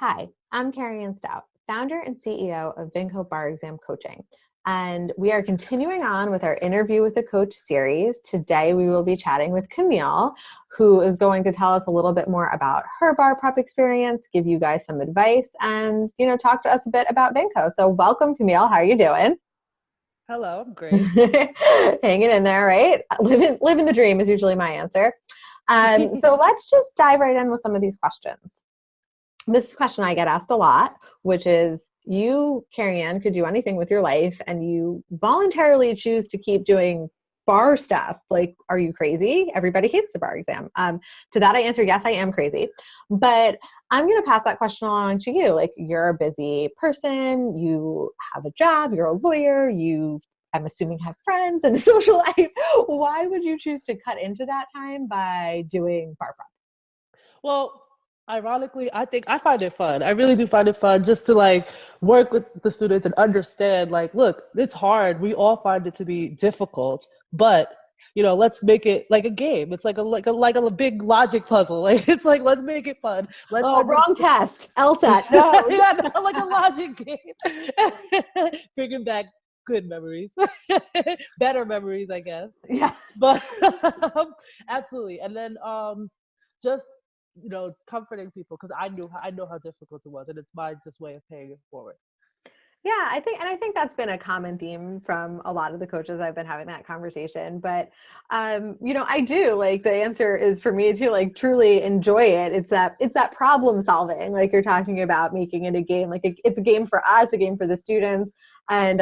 Hi, I'm Carrie Ann Stout, founder and CEO of Vinco Bar Exam Coaching. And we are continuing on with our interview with the coach series. Today, we will be chatting with Camille, who is going to tell us a little bit more about her bar prep experience, give you guys some advice, and talk to us a bit about Vinco. So welcome, Camille. How are you doing? Hello, I'm great. Hanging in there, right? Living the dream is usually my answer. So let's just dive right in with some of these questions. This question I get asked a lot, which is, you, Carrie Ann, could do anything with your life and you voluntarily choose to keep doing bar stuff. Like, are you crazy? Everybody hates the bar exam. To that I answer, yes, I am crazy. But I'm going to pass that question along to you. Like, you're a busy person, you have a job, you're a lawyer, I'm assuming have friends and a social life. Why would you choose to cut into that time by doing bar prep? Well, ironically, I find it fun. I really do find it fun just to work with the students and understand, look, it's hard. We all find it to be difficult, but let's make it like a game. It's like a big logic puzzle. It's like, let's make it fun. Let's Oh, wrong understand. test. LSAT. No. Yeah, no, like a logic game. Bringing back good memories, better memories, I guess. Yeah. But absolutely. And then just comforting people, because I know how difficult it was, and it's my just way of paying it forward. Yeah, I think that's been a common theme from a lot of the coaches I've been having that conversation. But I do, like, the answer is for me to like truly enjoy it. It's that problem solving, like you're talking about, making it a game. Like it's a game for us, a game for the students. And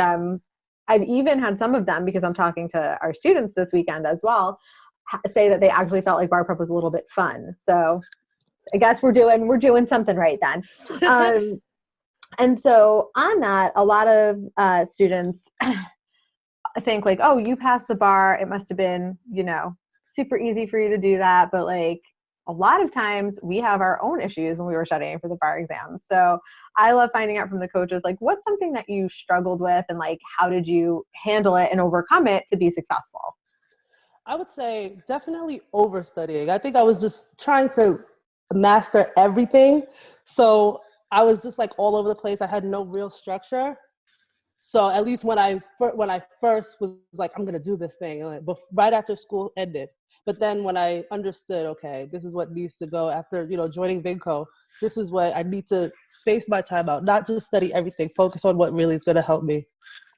I've even had some of them, because I'm talking to our students this weekend as well, say that they actually felt like bar prep was a little bit fun. So I guess we're doing something right then. And so on that, a lot of students think like, oh, you passed the bar, it must have been, super easy for you to do that. But like, a lot of times we have our own issues when we were studying for the bar exams. So I love finding out from the coaches, like, what's something that you struggled with, and like, how did you handle it and overcome it to be successful? I would say definitely overstudying. I think I was just trying to master everything. So I was just like all over the place. I had no real structure. So at least when I first was like, I'm gonna do this thing, right after school ended. But then when I understood, okay, this is what needs to go after joining Vinco. This is what I need to space my time out, not just study everything, focus on what really is gonna help me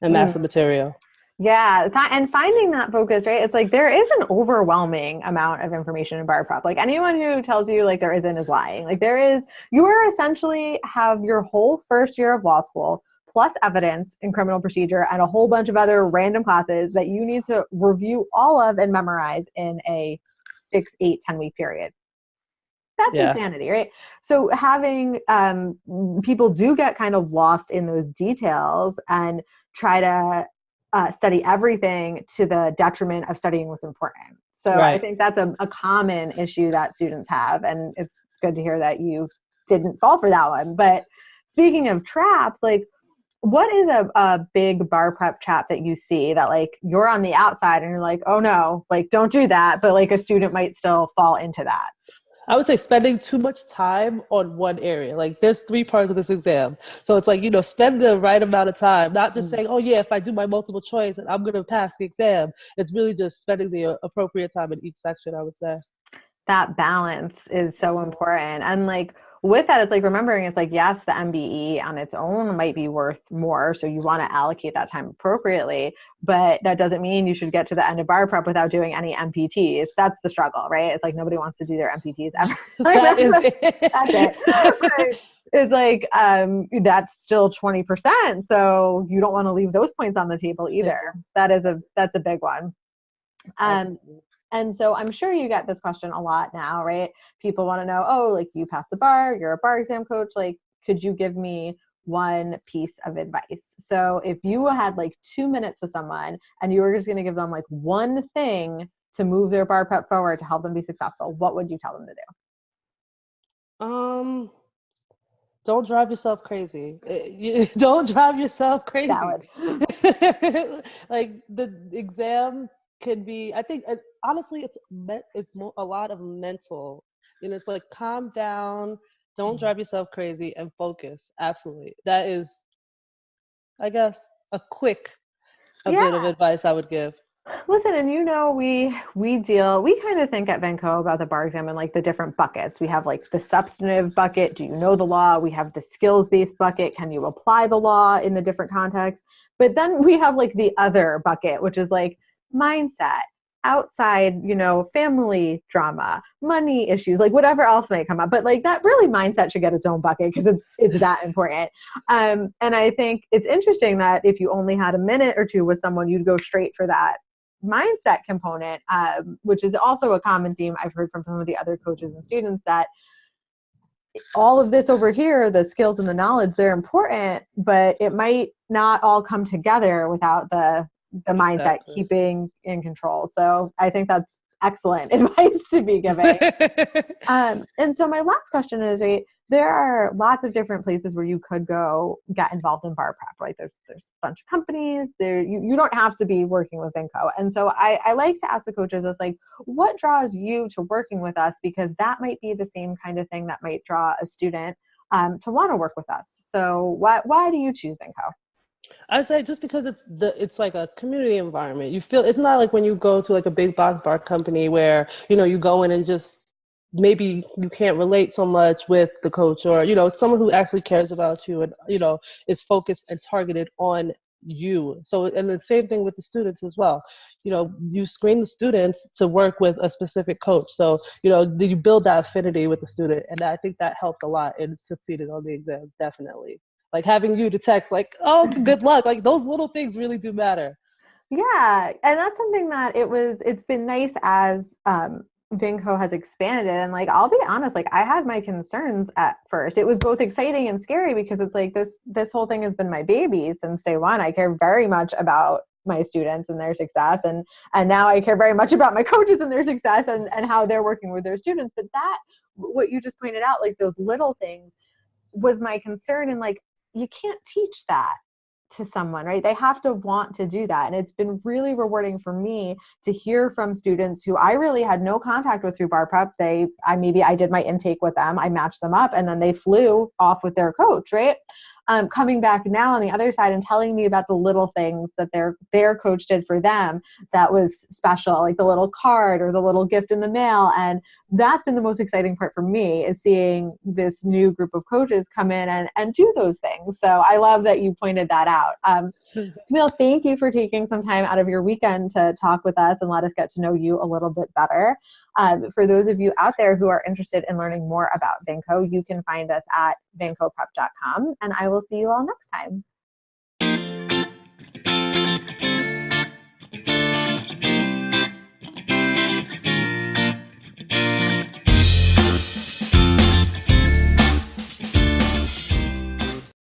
and master material. Yeah, and finding that focus, right? It's like there is an overwhelming amount of information in bar prep. Like, anyone who tells you like there isn't is lying. Like, you are essentially have your whole first year of law school plus evidence and criminal procedure and a whole bunch of other random classes that you need to review all of and memorize in a 6, 8, 10-week period. That's Yeah. insanity, right? So having people do get kind of lost in those details and try to study everything to the detriment of studying what's important. So I Right. think that's a common issue that students have, and it's good to hear that you didn't fall for that one. But speaking of traps, like, what is a big bar prep trap that you see that like you're on the outside and you're like, oh no, like don't do that, but like a student might still fall into that? I would say spending too much time on one area. Like, there's 3 parts of this exam. So it's like, spend the right amount of time, not just saying, oh yeah, if I do my multiple choice and I'm going to pass the exam. It's really just spending the appropriate time in each section, I would say. That balance is so important. And like with that, it's like remembering, it's like, yes, the MBE on its own might be worth more. So you want to allocate that time appropriately, but that doesn't mean you should get to the end of bar prep without doing any MPTs. That's the struggle, right? It's like nobody wants to do their MPTs ever. That is it. That's it. Right. It's like, that's still 20%. So you don't want to leave those points on the table either. That's a big one. Absolutely. And so I'm sure you get this question a lot now, right? People want to know, oh, like, you passed the bar, you're a bar exam coach. Like, could you give me one piece of advice? So if you had like 2 minutes with someone and you were just going to give them like one thing to move their bar prep forward to help them be successful, what would you tell them to Um, don't drive yourself crazy. Don't drive yourself do? crazy. Valid. Like, the exam can be, I think, honestly, it's a lot of mental. It's like, calm down, Don't drive yourself crazy and focus. Absolutely. That is, I guess, a bit of Yeah. advice I would give. Listen, and we kind of think at Vinco about the bar exam in like the different buckets. We have like the substantive bucket, do you know the law? We have the skills-based bucket, can you apply the law in the different contexts? But then we have like the other bucket, which is like mindset, outside, family drama, money issues, like whatever else might come up. But like that really mindset should get its own bucket because it's that important. And I think it's interesting that if you only had a minute or two with someone, you'd go straight for that mindset component, which is also a common theme I've heard from some of the other coaches and students, that all of this over here, the skills and the knowledge, they're important, but it might not all come together without the mindset Exactly. keeping in control. So I think that's excellent advice to be giving. And so my last question is, right, there are lots of different places where you could go get involved in bar prep, right? There's a bunch of companies there. You don't have to be working with Vinco. And so I like to ask the coaches, it's like, what draws you to working with us? Because that might be the same kind of thing that might draw a student to want to work with us. So why do you choose Vinco? I say just because it's like a community environment. You feel it's not like when you go to like a big box bar company where, you go in and just maybe you can't relate so much with the coach, or, someone who actually cares about you and, is focused and targeted on you. So, and the same thing with the students as well. You screen the students to work with a specific coach. So, you build that affinity with the student. And I think that helps a lot in succeeding on the exams, definitely. Like having you to text like, oh, good luck. Like those little things really do matter. Yeah, and that's something that it's been nice as Vinco has expanded. And like, I'll be honest, like I had my concerns at first. It was both exciting and scary because it's like this whole thing has been my baby since day one. I care very much about my students and their success, and now I care very much about my coaches and their success, and how they're working with their students. But that, what you just pointed out, like those little things, was my concern. And like, you can't teach that to someone, right? They have to want to do that. And it's been really rewarding for me to hear from students who I really had no contact with through bar prep. Maybe I did my intake with them, I matched them up, and then they flew off with their coach, right? Coming back now on the other side and telling me about the little things that their coach did for them that was special, like the little card or the little gift in the mail. And that's been the most exciting part for me, is seeing this new group of coaches come in and do those things. So I love that you pointed that out. Camille, thank you for taking some time out of your weekend to talk with us and let us get to know you a little bit better. For those of you out there who are interested in learning more about Vinco, you can find us at vincoprep.com, and I will see you all next time.